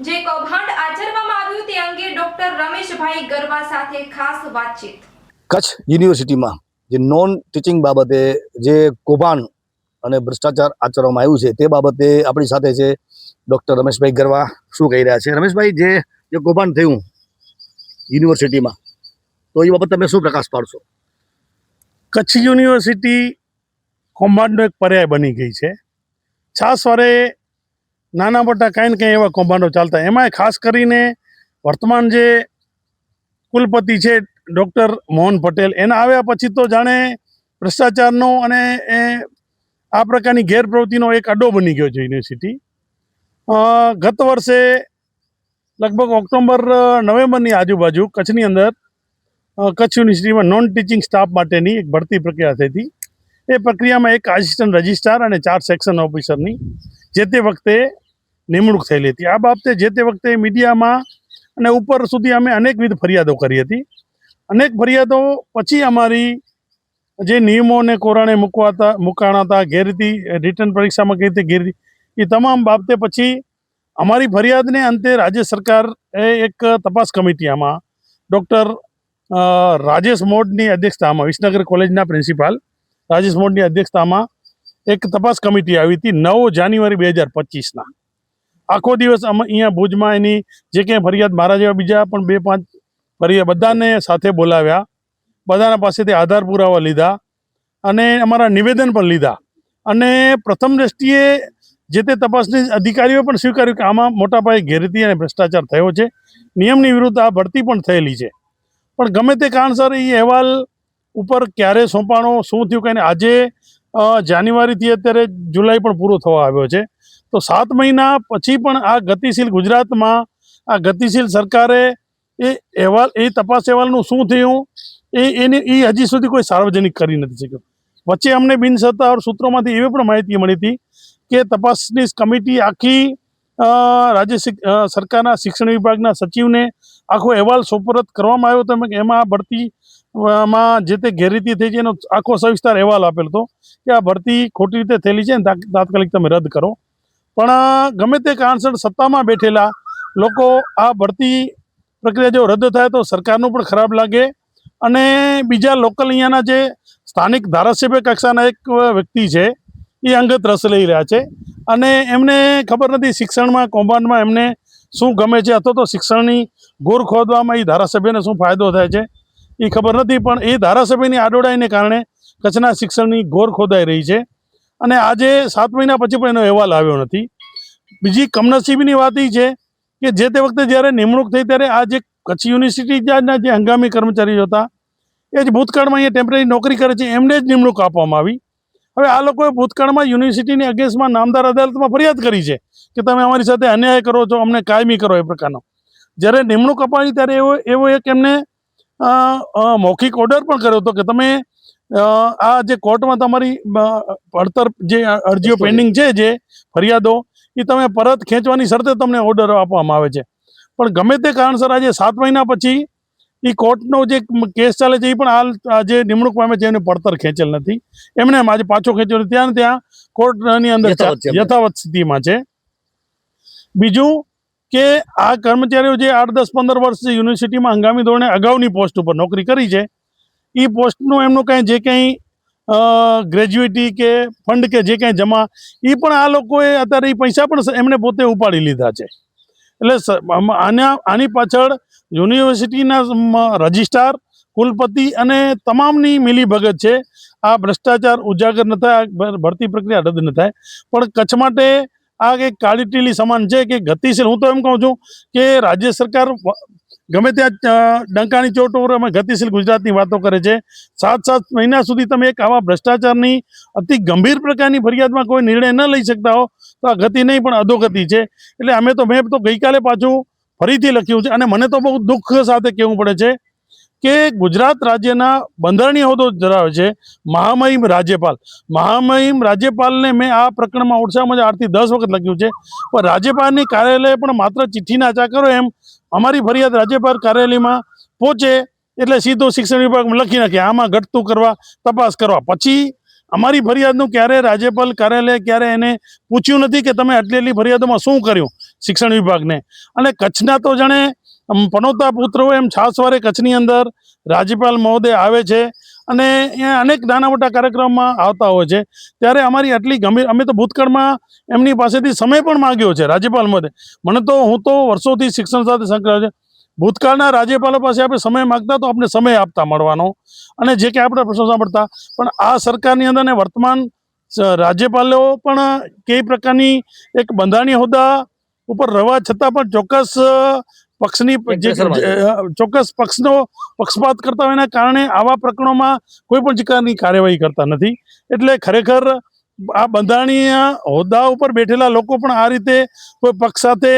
જે કૌભાંડ આચરવામાં આવ્યું તે અંગે ડોક્ટર રમેશભાઈ ગરવા સાથે ખાસ વાતચીત। કચ્છ યુનિવર્સિટીમાં જે નોન ટીચિંગ બાબતે જે કૌભાંડ અને ભ્રષ્ટાચાર આચરવામાં આવ્યું છે તે બાબતે આપણી સાથે છે ડૉક્ટર રમેશભાઈ ગરવા। શું કહી રહ્યા છે રમેશભાઈ? જે કૌભાંડ થયું યુનિવર્સિટીમાં, તો એ બાબત તમે શું પ્રકાશ પાડશો? કચ્છ યુનિવર્સિટી કૌભાંડનો એક પર્યાય બની ગઈ છે। છાસવારે નાના મોટા કાંઈ ને કાંઈ એવા કૌભાંડો ચાલતા, એમાંય ખાસ કરીને વર્તમાન જે કુલપતિ છે ડૉક્ટર મોહન પટેલ, એના આવ્યા પછી તો જાણે ભ્રષ્ટાચારનો અને આ પ્રકારની ગેરપ્રવૃત્તિનો એક અડ્ડો બની ગયો છે યુનિવર્સિટી। ગત વર્ષે લગભગ ઓક્ટોબર નવેમ્બરની આજુબાજુ કચ્છની અંદર કચ્છ યુનિવર્સિટીમાં નોન ટીચિંગ સ્ટાફ માટેની એક ભરતી પ્રક્રિયા થઈ હતી। એ પ્રક્રિયામાં એક આસિસ્ટન્ટ રજિસ્ટ્રાર અને 4 સેક્શન ઓફિસરની જે તે વખતે નિમણૂક થયેલી હતી। આ બાબતે જે તે વખતે મીડિયામાં અને ઉપર સુધી અમે અનેકવિધ ફરિયાદો કરી હતી। અનેક ફરિયાદો પછી અમારી જે નિયમોને કોરાણે મુકાણા હતા, ગેરરીતિ રિટર્ન પરીક્ષામાં કઈ રીતે ગેરરીતિ, એ તમામ બાબતે પછી અમારી ફરિયાદને અંતે રાજ્ય સરકારે એક તપાસ કમિટી, આમાં ડૉક્ટર રાજેશ મોડની અધ્યક્ષતામાં, વિસનગર કોલેજના પ્રિન્સિપાલ રાજેશ મોડની અધ્યક્ષતામાં એક તપાસ કમિટી આવી હતી 9 જાન્યુઆરી 2025ના। આખો દિવસ અમે અહીંયા ભુજમાં એની જે કંઈ ફરિયાદ, મારા જેવા બીજા પણ 2-5 ફરિયાદ, બધાને સાથે બોલાવ્યા, બધાના પાસેથી આધાર પુરાવા લીધા અને અમારા નિવેદન પણ લીધા। અને પ્રથમ દ્રષ્ટિએ જે તે તપાસની અધિકારીઓ પણ સ્વીકાર્યું કે આમાં મોટા પાયે ગેરરીતિ અને ભ્રષ્ટાચાર થયો છે, નિયમની વિરુદ્ધ આ ભરતી પણ થયેલી છે। પણ ગમે તે કારણસર એ અહેવાલ ઉપર ક્યારે સોંપાણો, શું થયું કંઈ, આજે જાન્યુઆરીથી અત્યારે જુલાઈ પણ પૂરો થવા આવ્યો છે, તો 7 મહિના પછી પણ આ ગતિશીલ ગુજરાતમાં, આ ગતિશીલ સરકારે એ તપાસ અહેવાલનું શું થયું એ હજી સુધી કોઈ સાર્વજનિક કરી નથી શક્યો। વચ્ચે અમને બિનસત્તાવાર સૂત્રોમાંથી એવી પણ માહિતી મળી હતી કે તપાસની કમિટી આખી રાજ્ય સરકારના શિક્ષણ વિભાગના સચિવને આખો અહેવાલ સુપરત કરવામાં આવ્યો હતો, એમાં ભરતીમાં જે તે ગેરરીતિ થઈ છે એનો આખો સવિસ્તાર અહેવાલ આપેલો હતો કે આ ભરતી ખોટી રીતે થયેલી છે ને તાત્કાલિક તમે રદ કરો। પણ ગમે તે કારણસર સત્તામાં બેઠેલા લોકો આ ભરતી પ્રક્રિયા જો રદ થાય તો સરકારનું પણ ખરાબ લાગે અને બીજા લોકલ અહીંયાના જે સ્થાનિક ધારાસભ્ય કક્ષાના એક વ્યક્તિ છે એ અંગત રસ લઈ રહ્યા છે અને એમને ખબર નથી શિક્ષણમાં કૌભાંડમાં એમને શું ગમે છે, અથવા તો શિક્ષણની ગોર ખોદવામાં એ ધારાસભ્યને શું ફાયદો થાય છે એ ખબર નથી। પણ એ ધારાસભ્યની આડોડાઈને કારણે કચ્છના શિક્ષણની ગોર ખોદાઈ રહી છે અને આજે 7 મહિના પછી પણ એનો અહેવાલ આવ્યો નથી। બીજી કમનસીબીની વાત એ છે કે જે તે વખતે જ્યારે નિમણૂક થઈ ત્યારે આ જે કચ્છ યુનિવર્સિટીના જે હંગામી કર્મચારીઓ હતા એ જ ભૂતકાળમાં અહીંયા ટેમ્પરરી નોકરી કરે છે, એમને જ નિમણૂક આપવામાં આવી। હવે આ લોકોએ ભૂતકાળમાં યુનિવર્સિટીની અગેન્સ્ટમાં નામદાર અદાલતમાં ફરિયાદ કરી છે કે તમે અમારી સાથે અન્યાય કરો છો, અમને કાયમી કરો, એ પ્રકારનો। જ્યારે નિમણૂક અપાવી ત્યારે એવો એક એમને મૌખિક ઓર્ડર પણ કર્યો હતો કે તમે આ જે કોર્ટમાં તમારી પડતર જે અરજીઓ પેન્ડિંગ છે, જે ફરિયાદો, એ તમે પરત ખેંચવાની શરતે તમને ઓર્ડર આપવામાં આવે છે। પણ ગમે તે કારણસર આજે 7 મહિના પછી એ કોર્ટનો જે કેસ ચાલે છે એ પણ હાલ જે નિમણૂક પામે છે એમને પડતર ખેંચેલ નથી, એમને આજે પાછો ખેંચ્યો ત્યાં કોર્ટની અંદર યથાવત સ્થિતિમાં છે। બીજું કે આ કર્મચારીઓ જે 8-10-15 વર્ષ યુનિવર્સિટીમાં હંગામી ધોરણે અગાઉની પોસ્ટ ઉપર નોકરી કરી છે, એ પોસ્ટનું એમનું કાંઈ જે કંઈ ગ્રેજ્યુએટી કે ફંડ કે જે કાંઈ જમા, એ પણ આ લોકોએ અત્યારે એ પૈસા પણ એમને પોતે ઉપાડી લીધા છે। એટલે આની પાછળ યુનિવર્સિટીના રજિસ્ટ્રાર, કુલપતિ અને તમામની મિલીભગત છે। આ ભ્રષ્ટાચાર ઉજાગર ન થાય, ભરતી પ્રક્રિયા રદ ન થાય, પણ કચ્છ માટે આ એક કાળી ટીલી સમાન છે કે ગતિશીલ, હું તો એમ કહું છું કે રાજ્ય સરકાર ગમે ત્યાં ડંકાની ચોટ ઉપર અમે ગતિશીલ ગુજરાતની વાતો કરે છે, 7 મહિના સુધી તમે એક આવા ભ્રષ્ટાચારની અતિ ગંભીર પ્રકારની ફરિયાદમાં કોઈ નિર્ણય ન લઈ શકતા હો તો આ ગતિ નહીં પણ અધોગતિ છે। એટલે મેં તો ગઈકાલે પાછું ફરીથી લખ્યું છે અને મને તો બહુ દુઃખ સાથે કહેવું પડે છે કે ગુજરાત રાજ્યના બંધારણીય હોદ્દો ધરાવે છે મહામહિમ રાજ્યપાલને મેં આ પ્રકરણમાં ઓછામાં 8 થી 10 વખત લખ્યું છે, પણ રાજ્યપાલની કાર્યાલય પણ માત્ર ચિઠ્ઠીના ચાકરો એમ અમારી ફરિયાદ રાજ્યપાલ કાર્યાલયમાં પહોંચે એટલે સીધો શિક્ષણ વિભાગમાં લખી નાખે આમાં ઘટતું કરવા, તપાસ કરવા, પછી અમારી ફરિયાદનું ક્યારે રાજ્યપાલ કાર્યાલય ક્યારે એને પૂછ્યું નથી કે તમે આટલી ફરિયાદોમાં શું કર્યું, શિક્ષણ વિભાગને. અને કચ્છના તો જાણે પનોતા પુત્ર હોય એમ છાસવારે કચ્છની અંદર રાજ્યપાલ મહોદય આવે છે અને અહીંયા અનેક નાના મોટા કાર્યક્રમમાં આવતા હોય છે. ત્યારે અમારી આટલી ગંભીર, અમે તો ભૂતકાળમાં એમની પાસેથી સમય પણ માગ્યો છે રાજ્યપાલ મહોદય. હું તો વર્ષોથી શિક્ષણ સાથે સંકળાયેલો છે. ભૂતકાળના રાજ્યપાલો પાસે આપણે સમય માગતા તો આપણે સમય આપતા મળવાનો અને જે કે આપણે પ્રશ્નો સાંભળતા. પણ આ સરકારની અંદર ને વર્તમાન રાજ્યપાલો પણ કઈ પ્રકારની એક બંધારણીય હોદ્દા ઉપર રહેવા છતાં પણ ચોક્કસ પક્ષનો પક્ષપાત કરતા હોય એના કારણે આવા પ્રકરણોમાં કોઈ પણ પ્રકારની કાર્યવાહી કરતા નથી. એટલે ખરેખર આ બંધારણીય હોદ્દા ઉપર બેઠેલા લોકો પણ આ રીતે કોઈ પક્ષ સાથે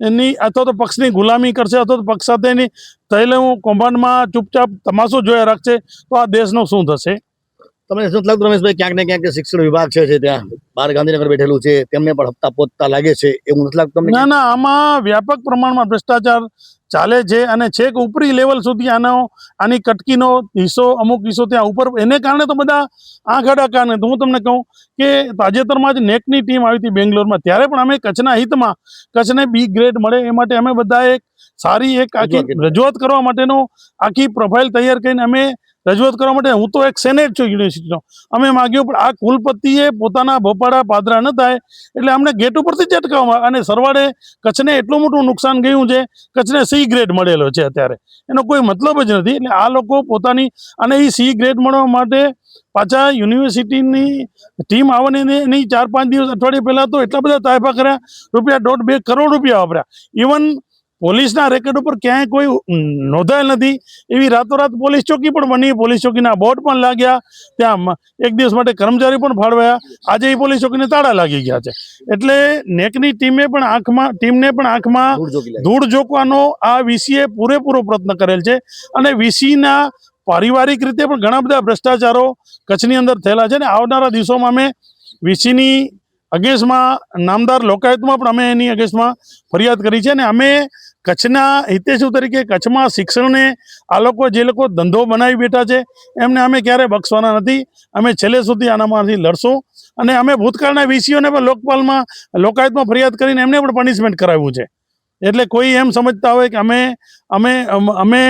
એની અથવા તો પક્ષની ગુલામી કરશે અથવા તો પક્ષ સાથે એની થયેલું કૌભાંડમાં ચૂપચાપ તમાશો જોયા રાખશે તો આ દેશનું શું થશે? તમને શું લાગતું રમેશભાઈ, ક્યાંક ને ક્યાંક શિક્ષણ વિભાગ છે ત્યાં બહાર ગાંધીનગર બેઠેલું છે તેમને પણ હપ્તા પોતતા લાગે છે એવું નથી લાગતું તમને? ના, આમાં વ્યાપક પ્રમાણમાં ભ્રષ્ટાચાર ચાલે છે અને છેક ઉપરી લેવલ સુધી આની કટકીનો અમુક હિસ્સો ત્યાં ઉપર, એને કારણે તો બધા આંખ આડા કાને. તો હું તમને કહું કે તાજેતરમાં જ નેકની ટીમ આવી હતી બેંગ્લોરમાં, ત્યારે પણ અમે કચ્છના હિતમાં કચ્છને B ગ્રેડ મળે એ માટે અમે બધા એક સારી એક આખી રજૂઆત કરવા માટેનો આખી પ્રોફાઇલ તૈયાર કરીને અમે રજૂઆત કરવા માટે, હું તો એક સેનેટ છું યુનિવર્સિટીનો, અમે માગ્યું. પણ આ કુલપતિએ પોતાના ભોપાડા પાદરા ન થાય એટલે અમને ગેટ ઉપરથી જ અટકાવવામાં, અને સરવાળે કચ્છને એટલું મોટું નુકસાન ગયું છે. કચ્છને C ગ્રેડ મળેલો છે અત્યારે, એનો કોઈ મતલબ જ નથી. એટલે આ લોકો પોતાની, અને એ C ગ્રેડ મળવા માટે પાછા યુનિવર્સિટીની ટીમ આવવાની નહીં, 4-5 દિવસ અઠવાડિયે પહેલાં તો એટલા બધા તાયફા કર્યા, ₹1.5-2 કરોડ વાપર્યા. ઇવન પોલીસના રેકોર્ડ ઉપર ક્યાંય કોઈ નોંધાયેલ નથી એવી રાતોરાત પોલીસ ચોકી પણ બની, પોલીસ ચોકીના બોર્ડ પણ લાગ્યા, ત્યાં એક દિવસ માટે કર્મચારી પણ ફાળવાયા. આજે એ પોલીસ ચોકીને તાળા લાગી ગયા છે. એટલે નેકની ટીમને પણ આંખમાં ધૂળ ઝોકવાનો આ વીસીએ પૂરેપૂરો પ્રયત્ન કરેલ છે. અને વીસીના પારિવારિક રીતે પણ ઘણા બધા ભ્રષ્ટાચારો કચ્છની અંદર થયેલા છે. ને આવનારા દિવસોમાં અમે વીસીની અગેન્સ્ટમાં નામદાર લોકાયુક્તમાં પણ અમે એની અગેન્સ્ટમાં ફરિયાદ કરી છે. અને અમે કચ્છના હિતેશુ તરીકે કચ્છમાં શિક્ષણને આ લોકો જે લોકો ધંધો બનાવી બેઠા છે એમને અમે ક્યારેય બક્ષવાના નથી. અમે છેલ્લે સુધી આનામાંથી લડશું. અને અમે ભૂતકાળના વીસીઓને પણ લોકાયુક્તમાં ફરિયાદ કરીને એમને પણ પનિશમેન્ટ કરાવ્યું છે. એટલે કોઈ એમ સમજતા હોય કે અમે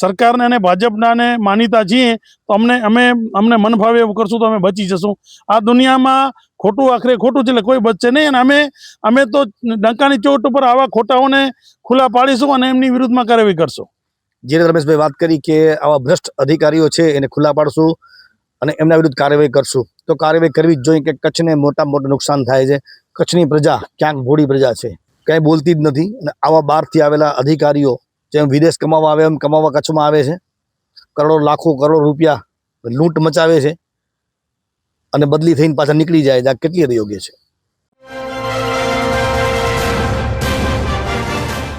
સરકારને અને ભાજપનાને માનીતા છીએ તો અમને મન ફાવે એવું કરશું તો અમે બચી જશું. આ દુનિયામાં ખોટું આખરે ખોટું છે, એટલે કોઈ બચશે નહીં. અને અમે તો ડંકાની ચોટ ઉપર આવા ખોટાઓને ખુલ્લા પાડીશું અને એમની વિરુદ્ધમાં કાર્યવાહી કરશું. જે રીતે રમેશભાઈ વાત કરી કે આવા ભ્રષ્ટ અધિકારીઓ છે એને ખુલ્લા પાડશું અને એમના વિરુદ્ધ કાર્યવાહી કરશું, તો કાર્યવાહી કરવી જ જોઈએ. કે કચ્છને મોટામાં મોટું નુકસાન થાય છે. કચ્છની પ્રજા ક્યાંક ભોળી પ્રજા છે, કંઈ બોલતી જ નથી. અને આવા બહારથી આવેલા અધિકારીઓ જેમ વિદેશ કમાવા આવે એમ કમાવા કચ્છમાં આવે છે, લાખો કરોડ રૂપિયા લૂંટ મચાવે છે અને બદલી થઈને પાછા નીકળી જાય છે. આ કેટલી યોગ્ય છે?